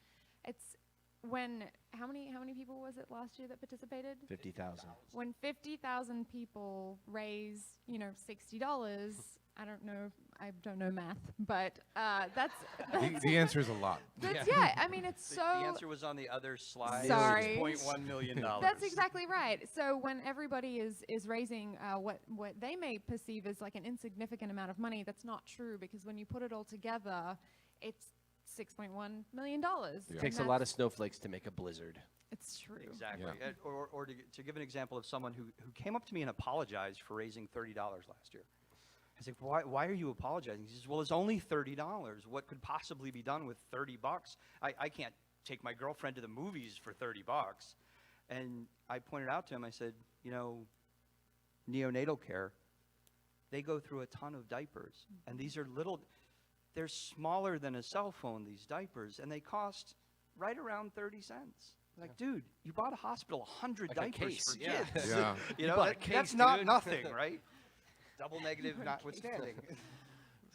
it's when, how many people was it last year that participated? 50,000. When 50,000 people raise, $60, I don't know. I don't know math, but that's The answer is a lot. that's yeah. I mean, it's The so. answer was on the other slide. Sorry. $6.1 million. That's exactly right. So when everybody is raising what they may perceive as like an insignificant amount of money, that's not true, because when you put it all together, it's $6.1 million. Yeah. It takes a lot of snowflakes to make a blizzard. It's true. Exactly. Yeah. Or to give an example of someone who came up to me and apologized for raising $30 last year. I was like, why are you apologizing? He says, well, it's only $30. What could possibly be done with $30? I can't take my girlfriend to the movies for $30. And I pointed out to him, I said, you know, neonatal care, they go through a ton of diapers. And these are they're smaller than a cell phone, these diapers, and they cost right around 30 cents. Like, dude, you bought a hospital 100 Like a diapers case, for yeah. kids. Yeah. You know, bought a that's case, not dude. nothing, right? Double negative notwithstanding.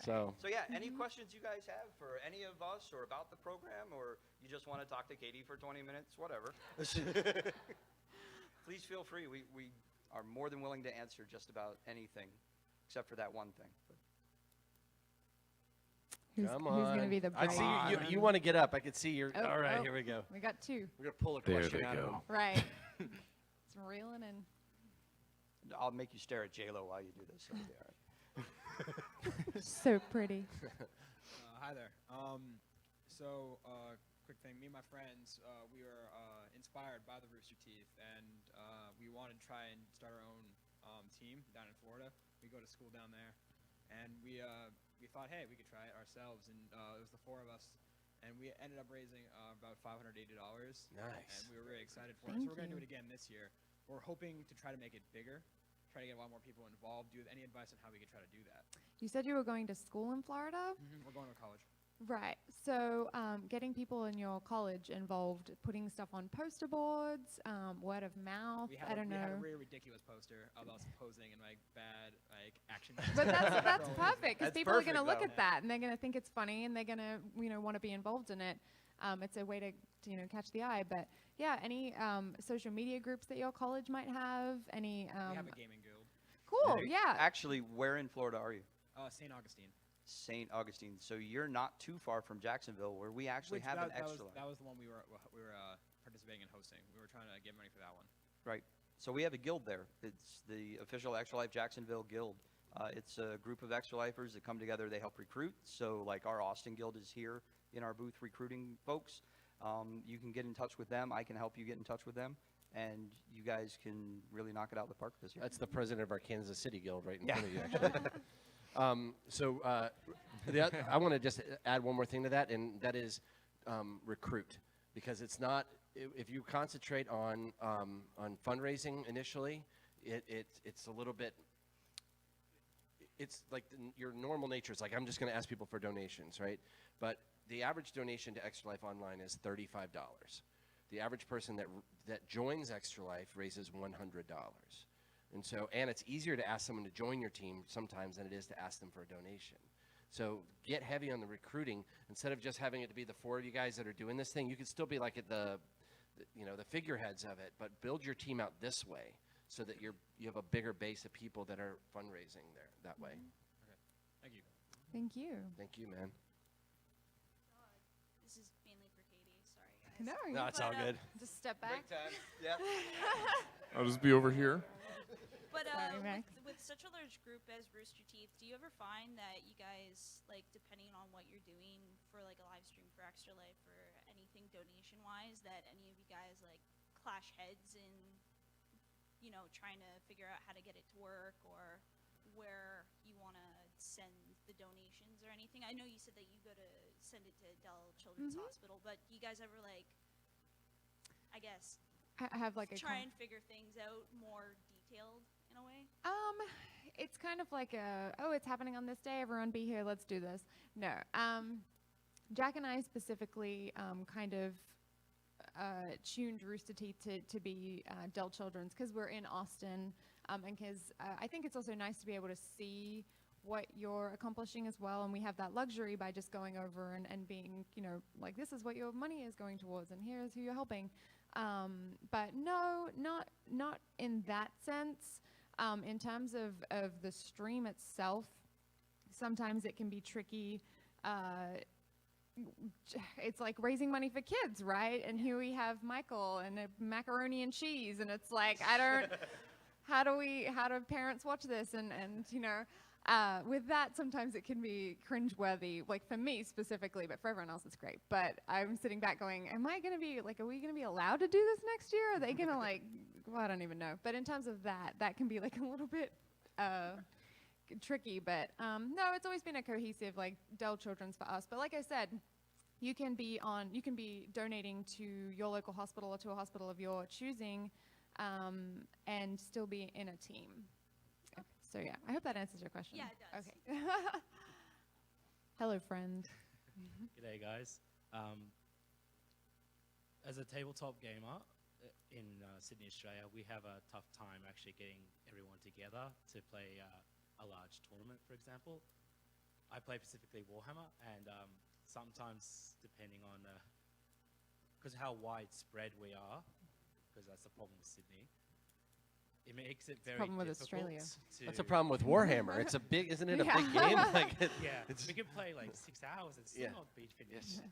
So So yeah, any questions you guys have for any of us or about the program, or you just want to talk to Katie for 20 minutes, whatever. Please feel free. We are more than willing to answer just about anything, except for that one thing. come Who's on. going to be the I brave see you. one? You want to get up. I can see you're. Oh, all right, oh. here we go. We got two. We're gonna pull a There question they out of him. go. Right. It's reeling in. I'll make you stare at J-Lo while you do this. That'll be all right. So pretty. Hi there. Quick thing. Me and my friends, we were inspired by the Rooster Teeth, and we wanted to try and start our own team down in Florida. We go to school down there, and we thought, hey, we could try it ourselves. And it was the four of us, and we ended up raising about $580. Nice. And we were really excited for it. Thank So we're going to do you. it again this year. We're hoping to try to make it bigger, try to get a lot more people involved. Do you have any advice on how we can try to do that? You said you were going to school in Florida? We're going to college. Right. So getting people in your college involved, putting stuff on poster boards, word of mouth, We I don't we had a know. really ridiculous poster of us posing in like bad action. But that's So- perfect, because That's people are going to perfect, look though. at that and they're going to think it's funny and they're going to want to be involved in it. It's a way to catch the eye. But yeah, any social media groups that your college might have, any We have a gaming guild. cool, yeah. Actually, where in Florida are you? St. Augustine. St. Augustine. So you're not too far from Jacksonville, where we actually have an extra life. That was the one we were participating in hosting. We were trying to get money for that one. Right. So we have a guild there. It's the official Extra Life Jacksonville Guild. It's a group of Extra Lifers that come together. They help recruit. So like our Austin Guild is here in our booth recruiting folks. You can get in touch with them. I can help you get in touch with them. And you guys can really knock it out of the park this year. That's the president of our Kansas City Guild right in Yeah. front of you, actually. I want to just add one more thing to that, and that is recruit. Because it's not, if you concentrate on fundraising initially, it's a little bit, it's like your normal nature is like, I'm just going to ask people for donations, right? But the average donation to Extra Life Online is $35. The average person that joins Extra Life raises $100. And it's easier to ask someone to join your team sometimes than it is to ask them for a donation. So get heavy on the recruiting. Instead of just having it to be the four of you guys that are doing this thing, you could still be like at the figureheads of it, but build your team out this way so that you have a bigger base of people that are fundraising there that way. Thank you. Thank you. Thank you, man. This is mainly for Katie. Sorry, guys. No, No, it's all good. just step back. Yeah. I'll just be over here. But Sorry, Max. with such a large group as Rooster Teeth, do you ever find that you guys, like, depending on what you're doing for like a live stream for Extra Life or anything donation wise, that any of you guys like clash heads in, trying to figure out how to get it to work or where you want to send the donations or anything? I know you said that you go to send it to Dell Children's Hospital, but do you guys ever I guess, I have like a try and figure things out more detailed in a way? It's kind of like it's happening on this day, everyone be here, let's do this. No. Jack and I specifically kind of tuned Rooster Teeth to be Dell Children's because we're in Austin, and because I think it's also nice to be able to see what you're accomplishing as well, and we have that luxury by just going over and being, like, this is what your money is going towards, and here's who you're helping. But no, not in that sense. In terms of the stream itself, sometimes it can be tricky. It's like raising money for kids, right? And here we have Michael and a macaroni and cheese, and it's like, how do parents watch this? And you know, with that, sometimes it can be cringeworthy, like for me specifically, but for everyone else, it's great. But I'm sitting back going, are we going to be allowed to do this next year? Are they going to well, I don't even know. But in terms of that can be like a little bit tricky. But no, it's always been a cohesive, like Dell Children's for us. But like I said, you can be donating to your local hospital or to a hospital of your choosing, and still be in a team. So yeah, I hope that answers your question. Yeah, it does. Okay. Hello, friend. G'day, guys. As a tabletop gamer in Sydney, Australia, we have a tough time actually getting everyone together to play a large tournament, for example. I play specifically Warhammer, and sometimes, depending on because how widespread we are, because that's the problem with Sydney, it makes it very problem with difficult Australia. That's a problem with Warhammer. It's a big, isn't it a big game? Like, Yeah, we can play like 6 hours and still Yeah. not be finished. Yes.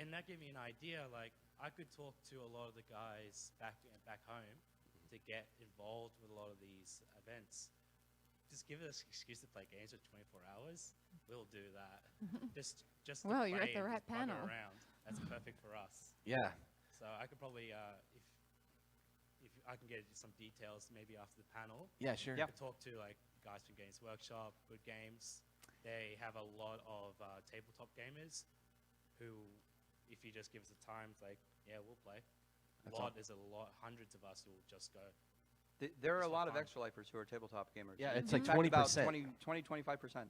And that gave me an idea. Like, I could talk to a lot of the guys back home to get involved with a lot of these events. Just give us an excuse to play games for 24 hours. We'll do that. just to Well, you're play at the and right just bugger panel. around. That's perfect for us. Yeah. So I could probably, if I can get some details maybe after the panel. Yeah, sure. I could talk to like guys from Games Workshop, Good Games. They have a lot of tabletop gamers who, if you just give us the time, it's like, yeah, we'll play. There's a lot, hundreds of us who will just go. There are a Just for lot of fun. Extra Lifers who are tabletop gamers. Yeah, it's In like fact, about 20%. 25%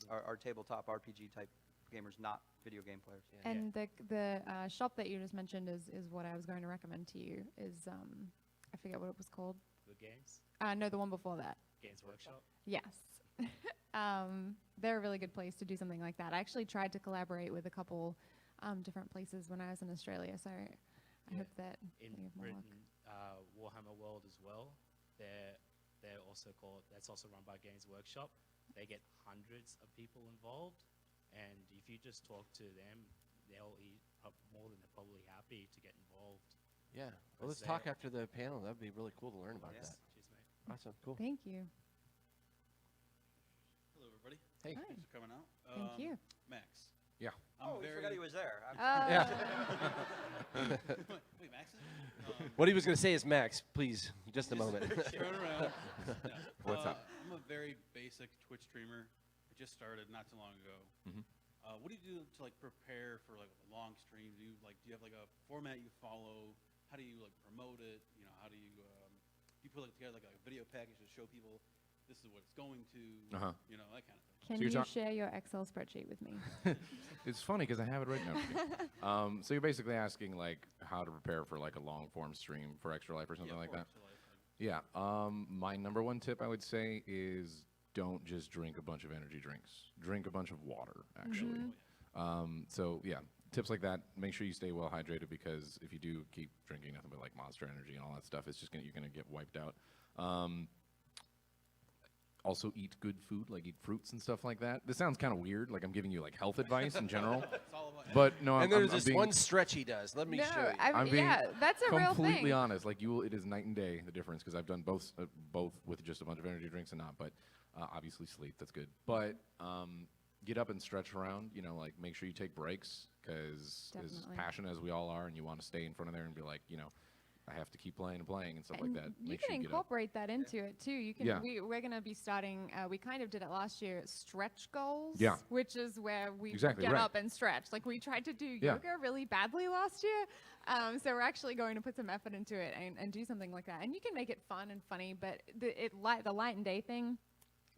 are tabletop RPG type gamers, not video game players. Yeah. And the shop that you just mentioned is what I was going to recommend to you. Is I forget what it was called. Good Games, No, the one before that. Games Workshop. Yes. They're a really good place to do something like that. I actually tried to collaborate with a couple different places when I was in Australia, so I Yeah. hope that In you have more luck. Britain, Warhammer World as well. They're also called. That's also run by Games Workshop. They get hundreds of people involved, and if you just talk to them, they'll more than they're probably happy to get involved. Yeah. Well, let's Because talk they- after the panel. That'd be really cool to learn about Yes. that. Cheers, mate. Awesome. Cool. Thank you. Hello, everybody. Hey. Hi. Thanks for coming out. Thank you. Max. Yeah. Oh, we forgot he was there. Yeah. Wait, Max is here? What he was going to say is, Max, please, just a moment. Turn around. No. What's up? I'm a very basic Twitch streamer. I just started not too long ago. Mhm. What do you do to like prepare for like a long stream? Do you have like a format you follow? How do you like promote it? You know, how do you put like together like a video package to show people this is what it's going to? Uh-huh. You know, that kind of thing. Can you're you talk- share your Excel spreadsheet with me? It's funny because I have it right now. So you're basically asking like how to prepare for like a long form stream for Extra Life or something like that. Yeah. My number one tip I would say is don't just drink a bunch of energy drinks. Drink a bunch of water, actually. So yeah, tips like that. Make sure you stay well hydrated because if you do keep drinking nothing but like Monster Energy and all that stuff, it's just you're gonna get wiped out. Also eat good food, like eat fruits and stuff like that. This sounds kind of weird, like I'm giving you like health advice in general. It's all about But no, And I'm there's I'm this being one stretch he does. Let me no, show you. I'm being yeah, that's a real completely thing. honest. Like it is night and day the difference because I've done both with just a bunch of energy drinks and not. But obviously sleep, that's good. But get up and stretch around. You know, like make sure you take breaks because as Definitely. passionate as we all are, and you want to stay in front of there and be like, you know, I have to keep playing and playing and stuff like And that. you Make can sure you get up. incorporate that into it too. You can. Yeah. We're going to be starting. We kind of did it last year. Stretch goals. Yeah. Which is where we Exactly, get right. up and stretch. Like we tried to do Yeah. yoga really badly last year. So we're actually going to put some effort into it and do something like that. And you can make it fun and funny. But the light and day thing,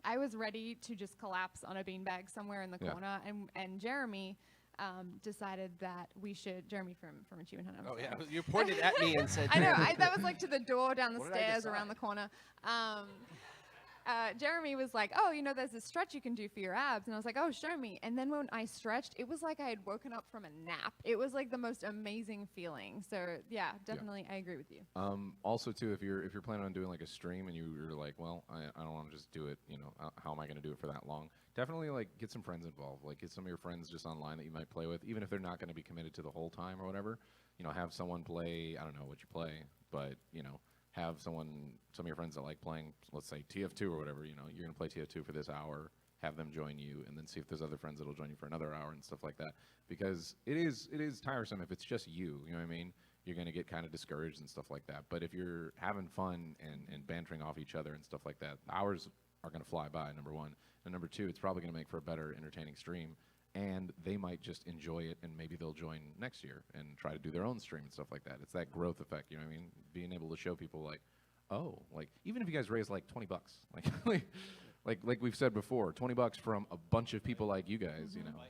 I was ready to just collapse on a beanbag somewhere in the Yeah. corner. And Jeremy decided that we should. Jeremy from Achievement Hunt. I'm Oh, yeah. sorry. You pointed at me and said, I know. That was like to the door down the What did I stairs decide? around the corner. Jeremy was like, oh, there's this stretch you can do for your abs. And I was like, oh, show me. And then when I stretched, it was like I had woken up from a nap. It was like the most amazing feeling. So yeah, definitely, I agree with you. Also, too, if you're planning on doing like a stream and you're like, well, I don't want to just do it, how am I going to do it for that long? Definitely like get some friends involved. Like get some of your friends just online that you might play with, even if they're not going to be committed to the whole time or whatever. Have someone play. I don't know what you play, but have some of your friends that like playing, let's say TF2 or whatever, you're going to play TF2 for this hour, have them join you, and then see if there's other friends that'll join you for another hour and stuff like that. Because it is tiresome if it's just you know what I mean? You're going to get kind of discouraged and stuff like that. But if you're having fun and bantering off each other and stuff like that, hours are going to fly by, number one. And number two, it's probably going to make for a better, entertaining stream. And they might just enjoy it, and maybe they'll join next year and try to do their own stream and stuff like that. It's that growth effect, you know what I mean? Being able to show people like, oh, like even if you guys raise like $20, like we've said before, $20 from a bunch of people like you guys, Buy 80 diapers.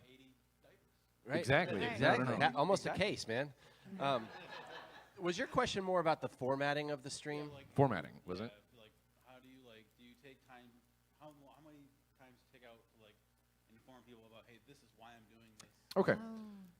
Right. Exactly. Right. Exactly. No. That- almost Exactly. a case, man. Was your question more about the formatting of the stream? Like, Formatting, was it? Like, how do you take time? How many times take out to like inform people about, hey, this is why I'm doing this. Okay. Oh.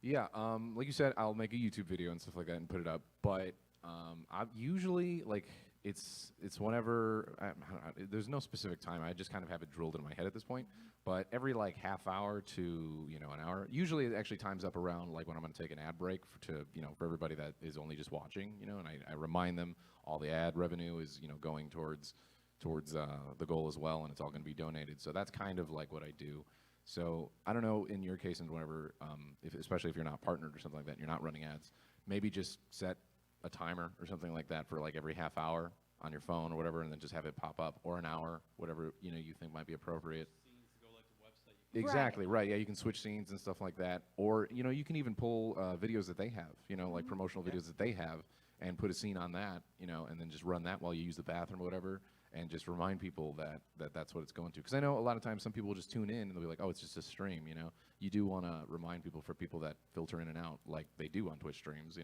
Yeah, like you said, I'll make a YouTube video and stuff like that and put it up. But I usually like it's whenever I don't know, there's no specific time. I just kind of have it drilled in my head at this point. But every like half hour to an hour. Usually it actually times up around like when I'm going to take an ad break for everybody that is only just watching. And I remind them all the ad revenue is going towards the goal as well, and it's all going to be donated. So that's kind of like what I do. So I don't know in your case and whenever, especially if you're not partnered or something like that, and you're not running ads, maybe just set a timer or something like that for like every half hour on your phone or whatever, and then just have it pop up, or an hour, whatever you think might be appropriate. Scenes to go like the website. You Exactly, right. Yeah, you can switch scenes and stuff like that. Or, you can even pull videos that they have, like promotional videos that they have, and put a scene on that, and then just run that while you use the bathroom or whatever, and just remind people that's what it's going to. Because I know a lot of times some people will just tune in and they'll be like, oh, it's just a stream, You do want to remind people, for people that filter in and out like they do on Twitch streams,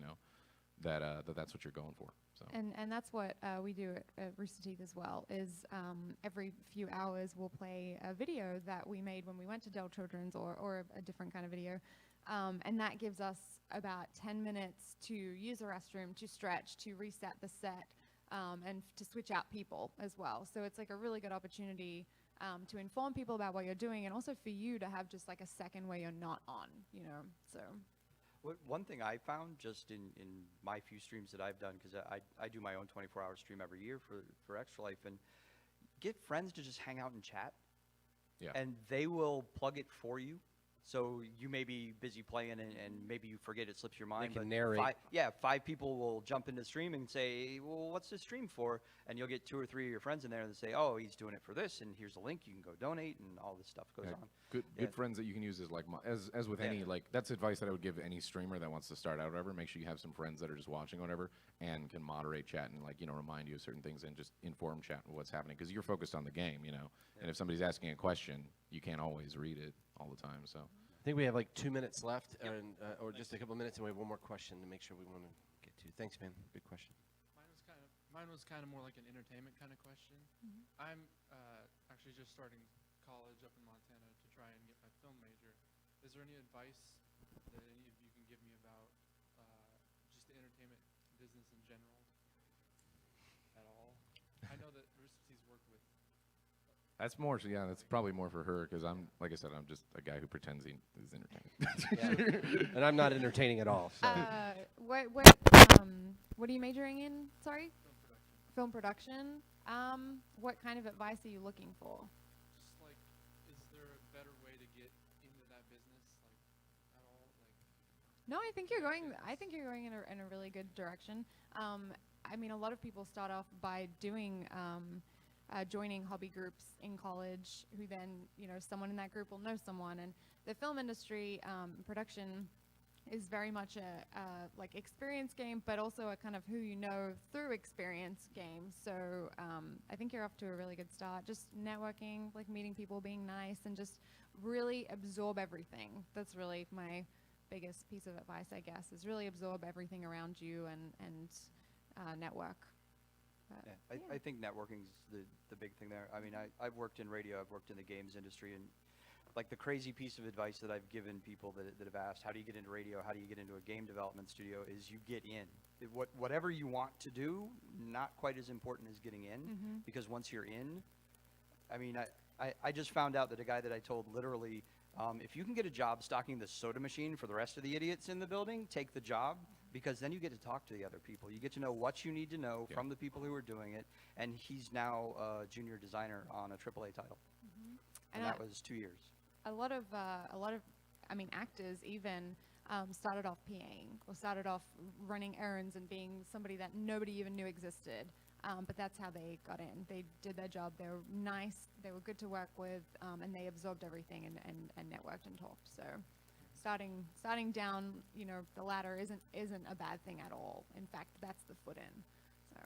that's what you're going for. So. And that's what we do at Rooster Teeth as well, is every few hours we'll play a video that we made when we went to Dell Children's or a different kind of video. And that gives us about 10 minutes to use the restroom, to stretch, to reset the set, and to switch out people as well. So it's like a really good opportunity to inform people about what you're doing, and also for you to have just like a second where you're not on, so. One thing I found just in my few streams that I've done, because I do my own 24-hour stream every year for Extra Life, and get friends to just hang out and chat, and they will plug it for you. So you may be busy playing and maybe you forget, it slips your mind. can but narrate. five people will jump into the stream and say, well, what's this stream for? And you'll get 2 or 3 of your friends in there and say, oh, he's doing it for this, and here's a link, you can go donate, and all this stuff goes on. Good friends that you can use as with any, like, that's advice that I would give any streamer that wants to start out or whatever. Make sure you have some friends that are just watching or whatever and can moderate chat and remind you of certain things and just inform chat of what's happening, because you're focused on the game, and if somebody's asking a question, you can't always read it all the time. So I think we have like 2 minutes left, or just a couple minutes, and we have one more question to make sure we want to get to. Thanks, man. Good question. Mine was kind of more like an entertainment kind of question. I'm actually just starting college up in Montana to try and get my film major. Is there any advice that any of you can give me about just the entertainment business in general at all? I know that Rooster Teeth's worked with. that's more. So yeah, that's probably more for her, because I'm, like I said, I'm just a guy who pretends he's entertaining. Yeah. And I'm not entertaining at all. So. What are you majoring in? Sorry? Film production. What kind of advice are you looking for? Just like, is there a better way to get into that business, like at all? Like, No, I think you're going. I think you're going in a really good direction. I mean, a lot of people start off by doing joining hobby groups in college, who then someone in that group will know someone, and the film industry production is very much a like experience game, but also a kind of who you know through experience game. So I think you're off to a really good start. Just networking, like meeting people, being nice, and just really absorb everything. That's really my biggest piece of advice, I guess, is really absorb everything around you and network. But, Yeah, yeah. I think networking's the big thing there. I mean, I've worked in radio, I've worked in the games industry, and like the crazy piece of advice that I've given people that have asked, how do you get into radio, how do you get into a game development studio, is you get in. Whatever you want to do, not quite as important as getting in, because once you're in, I mean, I just found out that a guy that I told literally, if you can get a job stocking the soda machine for the rest of the idiots in the building, take the job, because then you get to talk to the other people. You get to know what you need to know from the people who are doing it, and he's now a junior designer on a AAA title. And And that I- was 2 years. a lot of, I mean, actors even started off PAing or started off running errands and being somebody that nobody even knew existed. But that's how they got in. They did their job. They were nice. They were good to work with, and they absorbed everything and networked and talked. So, starting down, the ladder isn't a bad thing at all. In fact, that's the foot in. So.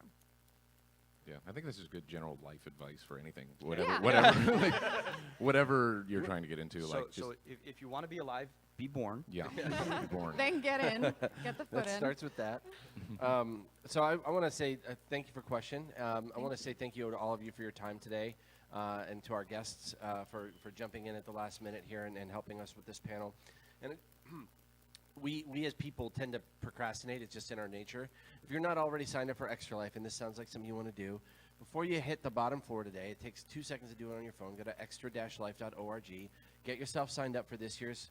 Yeah, I think this is good general life advice for anything, whatever, Yeah. whatever, like, whatever you're trying to get into. So, like, just, so if you want to be alive, be born. yeah, be born. Then get in, get the foot That in. starts with that. So I want to say thank you for question. I want to say thank you to all of you for your time today, and to our guests for jumping in at the last minute here and helping us with this panel. And we as people tend to procrastinate. It's just in our nature. If you're not already signed up for Extra Life, and this sounds like something you want to do, before you hit the bottom floor today, it takes 2 seconds to do it on your phone. Go to extra-life.org. Get yourself signed up for this year's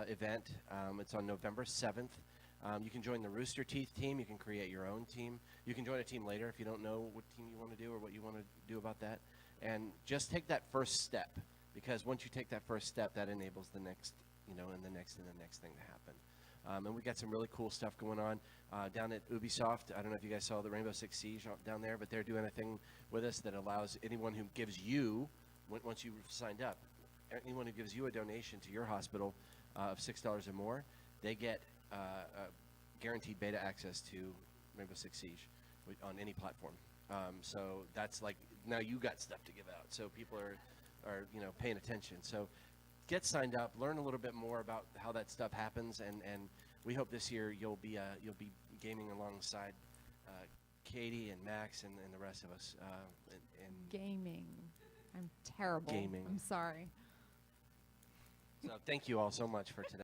event. It's on November 7th. You can join the Rooster Teeth team. You can create your own team. You can join a team later if you don't know what team you want to do or what you want to do about that. And just take that first step, because once you take that first step, that enables the next, and the next thing to happen. And we got some really cool stuff going on down at Ubisoft. I don't know if you guys saw the Rainbow Six Siege down there, but they're doing a thing with us that allows anyone who gives you, once you've signed up, anyone who gives you a donation to your hospital of $6 or more, they get guaranteed beta access to Rainbow Six Siege on any platform. So that's like, now you got stuff to give out. So people are paying attention. So get signed up, learn a little bit more about how that stuff happens, and we hope this year you'll be gaming alongside Katie and Max and the rest of us. And Gaming. I'm terrible. Gaming. I'm sorry. so thank you all so much for today.